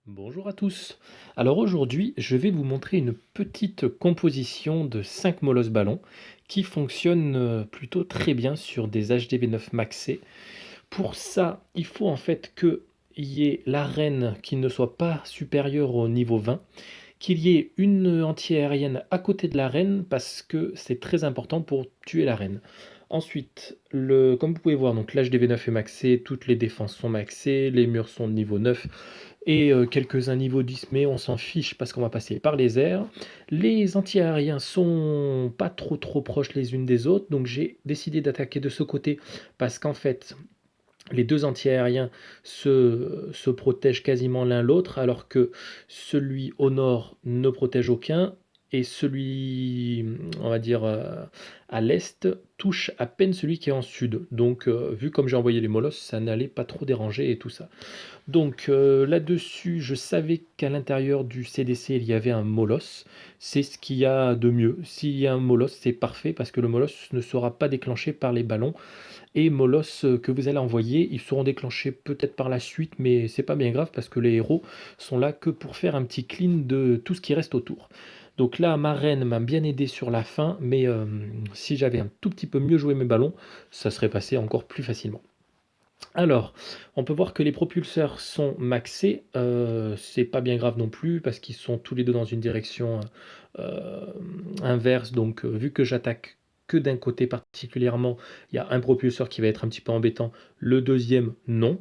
Bonjour à tous. Alors aujourd'hui, je vais vous montrer une petite composition de 5 molosses ballons qui fonctionne plutôt très bien sur des HDV9 maxés. Pour ça, il faut en fait qu'il y ait l'arène qui ne soit pas supérieure au niveau 20, qu'il y ait une anti-aérienne à côté de l'arène parce que c'est très important pour tuer l'arène. Ensuite, comme vous pouvez voir, donc l'HDV9 est maxé, toutes les défenses sont maxées, les murs sont de niveau 9 et quelques-uns niveau 10, mais on s'en fiche parce qu'on va passer par les airs. Les anti-aériens sont pas trop proches les unes des autres, donc j'ai décidé d'attaquer de ce côté parce qu'en fait, les deux anti-aériens se protègent quasiment l'un l'autre, alors que celui au nord ne protège aucun, et celui, on va dire, à l'est, touche à peine celui qui est en sud. Donc, vu comme j'ai envoyé les molosses, ça n'allait pas trop déranger et tout ça. Donc là-dessus, je savais qu'à l'intérieur du CDC, il y avait un molosse. C'est ce qu'il y a de mieux. S'il y a un molosse, c'est parfait parce que le molosse ne sera pas déclenché par les ballons. Et molosse que vous allez envoyer, ils seront déclenchés peut-être par la suite, mais c'est pas bien grave parce que les héros sont là que pour faire un petit clean de tout ce qui reste autour. Donc là, ma reine m'a bien aidé sur la fin, mais si j'avais un tout petit peu mieux joué mes ballons, ça serait passé encore plus facilement. Alors, on peut voir que les propulseurs sont maxés, c'est pas bien grave non plus parce qu'ils sont tous les deux dans une direction euh, inverse, donc vu que j'attaque que d'un côté particulièrement, il y a un propulseur qui va être un petit peu embêtant, le deuxième non.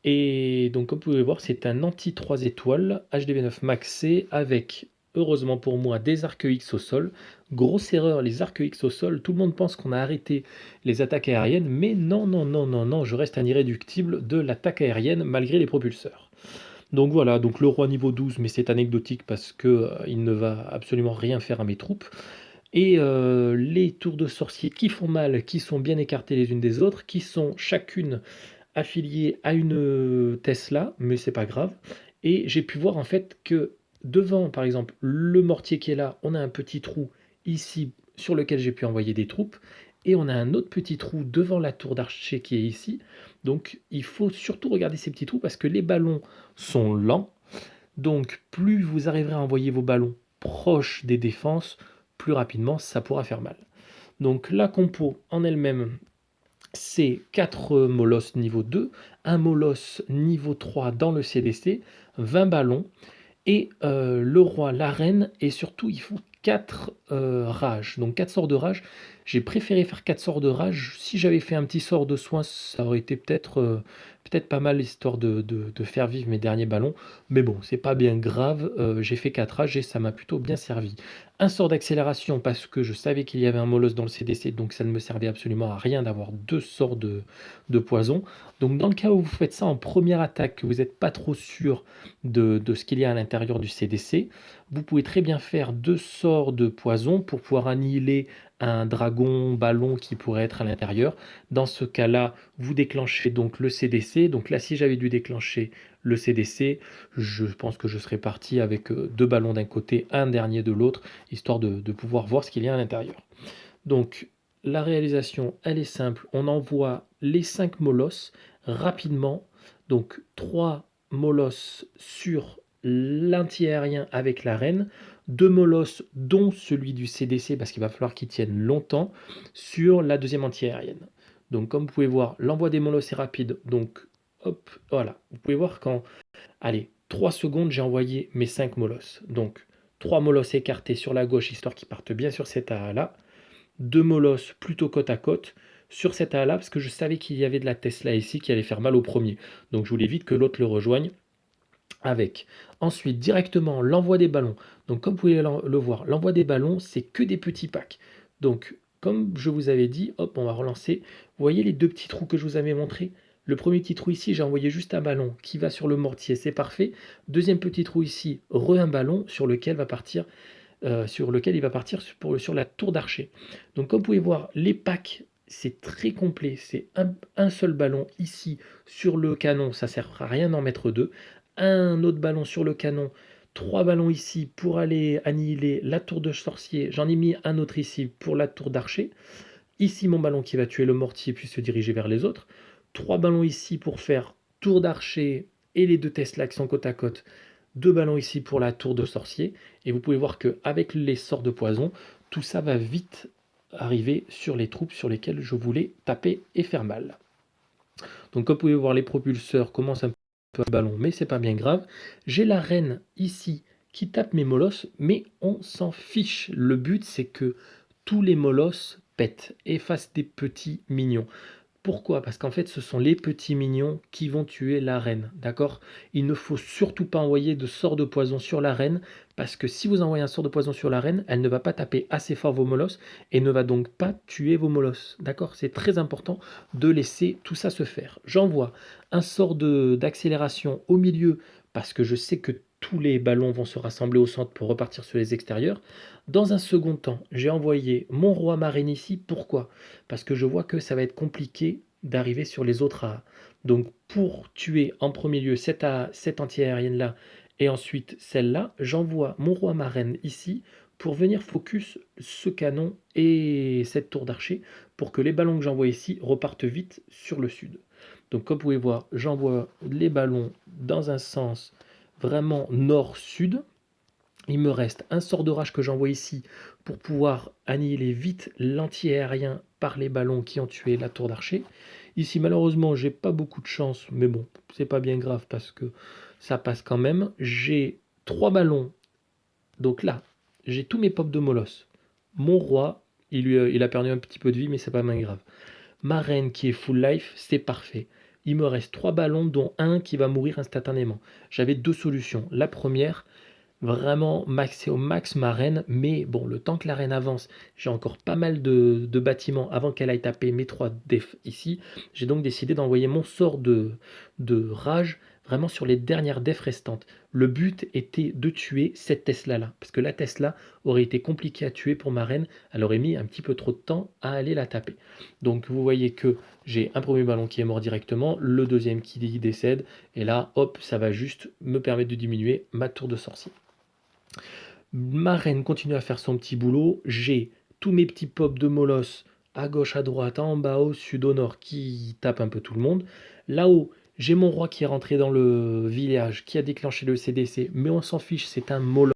Et donc comme vous pouvez voir, c'est un anti 3 étoiles HDV9 maxé avec, heureusement pour moi, des arcs X au sol. Grosse erreur, les arcs X au sol, tout le monde pense qu'on a arrêté les attaques aériennes, mais non, non, non, non, non, je reste un irréductible de l'attaque aérienne malgré les propulseurs. Donc voilà, donc le roi niveau 12, mais c'est anecdotique parce que il ne va absolument rien faire à mes troupes. Et les tours de sorciers qui font mal, qui sont bien écartées les unes des autres, qui sont chacune affiliées à une Tesla, mais c'est pas grave. Et j'ai pu voir en fait que devant, par exemple, le mortier qui est là, on a un petit trou ici sur lequel j'ai pu envoyer des troupes. Et on a un autre petit trou devant la tour d'archer qui est ici. Donc il faut surtout regarder ces petits trous parce que les ballons sont lents. Donc plus vous arriverez à envoyer vos ballons proches des défenses, plus rapidement ça pourra faire mal. Donc la compo en elle-même, c'est 4 molosses niveau 2, un molosse niveau 3 dans le CDC, 20 ballons, et le roi, la reine, et surtout il faut 4 rages, donc 4 sorts de rage. J'ai préféré faire 4 sorts de rage. Si j'avais fait un petit sort de soin, ça aurait été peut-être pas mal, histoire de faire vivre mes derniers ballons. Mais bon, c'est pas bien grave, j'ai fait 4 rages et ça m'a plutôt bien servi. Un sort d'accélération parce que je savais qu'il y avait un molosse dans le CDC, donc ça ne me servait absolument à rien d'avoir 2 sorts de poison. Donc dans le cas où vous faites ça en première attaque, que vous n'êtes pas trop sûr de ce qu'il y a à l'intérieur du CDC, vous pouvez très bien faire 2 sorts de poison pour pouvoir annihiler un dragon ballon qui pourrait être à l'intérieur. Dans ce cas-là, vous déclenchez donc le CDC. Donc là, si j'avais dû déclencher le CDC, je pense que je serais parti avec 2 ballons d'un côté, un dernier de l'autre, histoire de pouvoir voir ce qu'il y a à l'intérieur. Donc la réalisation, elle est simple. On envoie les 5 molosses rapidement. Donc 3 molosses sur l'anti-aérien avec la reine, 2 molosses dont celui du CDC parce qu'il va falloir qu'il tienne longtemps sur la deuxième anti-aérienne. Donc comme vous pouvez voir, l'envoi des molosses est rapide. Donc hop, voilà. Vous pouvez voir qu'en, allez, 3 secondes, j'ai envoyé mes 5 molosses. Donc 3 molosses écartés sur la gauche, histoire qu'ils partent bien sur cet AA-là. 2 molosses plutôt côte à côte sur cet AA-là, parce que je savais qu'il y avait de la Tesla ici qui allait faire mal au premier. Donc je voulais vite que l'autre le rejoigne avec. Ensuite, directement, l'envoi des ballons. Donc comme vous pouvez le voir, l'envoi des ballons, c'est que des petits packs. Donc comme je vous avais dit, hop, on va relancer. Vous voyez les deux petits trous que je vous avais montrés? Le premier petit trou ici, j'ai envoyé juste un ballon qui va sur le mortier, c'est parfait. Deuxième petit trou ici, un ballon sur lequel il va partir sur la tour d'archer. Donc comme vous pouvez voir, les packs, c'est très complet. C'est un seul ballon ici sur le canon, ça ne sert à rien d'en mettre deux. Un autre ballon sur le canon, 3 ballons ici pour aller annihiler la tour de sorcier. J'en ai mis un autre ici pour la tour d'archer. Ici mon ballon qui va tuer le mortier puis se diriger vers les autres. 3 ballons ici pour faire tour d'archer et les deux Tesla qui sont côte à côte 2 ballons ici pour la tour de sorcier. Et vous pouvez voir qu'avec les sorts de poison, tout ça va vite arriver sur les troupes sur lesquelles je voulais taper et faire mal. Donc comme vous pouvez voir, les propulseurs commencent un peu à ballon, mais c'est pas bien grave. J'ai la reine ici qui tape mes molosses, mais on s'en fiche. Le but, c'est que tous les molosses pètent et fassent des petits mignons. Pourquoi? Parce qu'en fait, ce sont les petits mignons qui vont tuer la reine, d'accord? Il ne faut surtout pas envoyer de sort de poison sur la reine, parce que si vous envoyez un sort de poison sur la reine, elle ne va pas taper assez fort vos molosses et ne va donc pas tuer vos molosses, d'accord? C'est très important de laisser tout ça se faire. J'envoie un sort d'accélération au milieu, parce que je sais que tous les ballons vont se rassembler au centre pour repartir sur les extérieurs. Dans un second temps, j'ai envoyé mon roi marine ici. Pourquoi? Parce que je vois que ça va être compliqué d'arriver sur les autres AA. Donc pour tuer en premier lieu cette anti-aérienne-là et ensuite celle-là, j'envoie mon roi marine ici pour venir focus ce canon et cette tour d'archer pour que les ballons que j'envoie ici repartent vite sur le sud. Donc comme vous pouvez voir, j'envoie les ballons dans un sens vraiment nord-sud. Il me reste un sort d'orage que j'envoie ici pour pouvoir annihiler vite l'anti-aérien par les ballons qui ont tué la tour d'archer. Ici, malheureusement, j'ai pas beaucoup de chance, mais bon, c'est pas bien grave parce que ça passe quand même. J'ai 3 ballons. Donc là, j'ai tous mes pops de molosse. Mon roi, il a perdu un petit peu de vie, mais c'est pas bien grave. Ma reine qui est full life, c'est parfait. Il me reste 3 ballons, dont un qui va mourir instantanément. J'avais 2 solutions. La première, vraiment maxer au max ma reine, mais bon, le temps que la reine avance, j'ai encore pas mal de bâtiments avant qu'elle aille taper mes 3 def ici. J'ai donc décidé d'envoyer mon sort de rage vraiment sur les dernières def restantes. Le but était de tuer cette Tesla là, parce que la Tesla aurait été compliquée à tuer pour ma reine, elle aurait mis un petit peu trop de temps à aller la taper. Donc vous voyez que j'ai un premier ballon qui est mort directement, le deuxième qui décède, et là hop, ça va juste me permettre de diminuer ma tour de sorcier. Ma reine continue à faire son petit boulot. J'ai tous mes petits pops de molosse à gauche, à droite, en bas, au sud, au nord qui tapent un peu tout le monde. Là-haut, j'ai mon roi qui est rentré dans le village, qui a déclenché le CDC, mais on s'en fiche, c'est un molosse.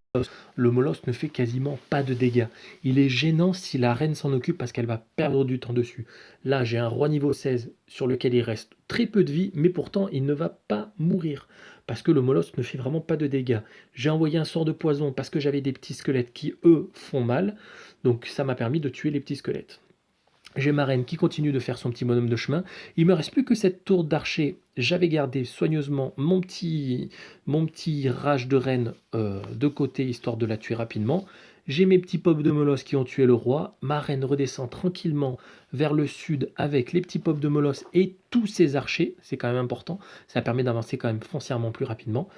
Le molosse ne fait quasiment pas de dégâts. Il est gênant si la reine s'en occupe parce qu'elle va perdre du temps dessus. Là, j'ai un roi niveau 16 sur lequel il reste très peu de vie, mais pourtant il ne va pas mourir parce que le molosse ne fait vraiment pas de dégâts. J'ai envoyé un sort de poison parce que j'avais des petits squelettes qui, eux, font mal. Donc ça m'a permis de tuer les petits squelettes. J'ai ma reine qui continue de faire son petit bonhomme de chemin. Il me reste plus que cette tour d'archer. J'avais gardé soigneusement mon petit rage de reine de côté, histoire de la tuer rapidement. J'ai mes petits pops de molosse qui ont tué le roi. Ma reine redescend tranquillement vers le sud avec les petits pops de molosse et tous ses archers. C'est quand même important. Ça permet d'avancer quand même foncièrement plus rapidement.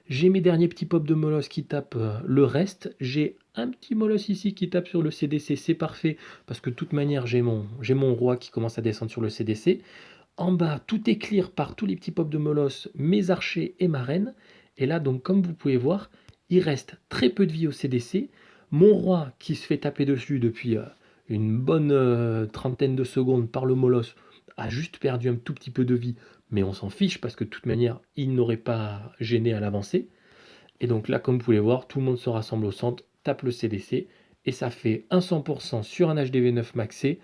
J'ai mes derniers petits pops de molosse qui tapent le reste. J'ai un petit molosse ici qui tape sur le CDC, c'est parfait, parce que de toute manière, j'ai mon roi qui commence à descendre sur le CDC. En bas, tout est clear par tous les petits pops de molosse, mes archers et ma reine. Et là, donc, comme vous pouvez voir, il reste très peu de vie au CDC. Mon roi qui se fait taper dessus depuis une bonne trentaine de secondes par le molosse a juste perdu un tout petit peu de vie, mais on s'en fiche parce que de toute manière, il n'aurait pas gêné à l'avancée. Et donc là, comme vous pouvez voir, tout le monde se rassemble au centre, tape le CDC, et ça fait un 100% sur un HDV9 maxé.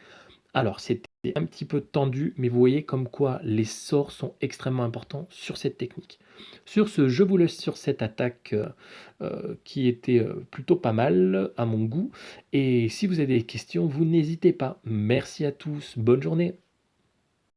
Alors, c'était un petit peu tendu, mais vous voyez comme quoi les sorts sont extrêmement importants sur cette technique. Sur ce, je vous laisse sur cette attaque qui était plutôt pas mal à mon goût. Et si vous avez des questions, vous n'hésitez pas. Merci à tous, bonne journée.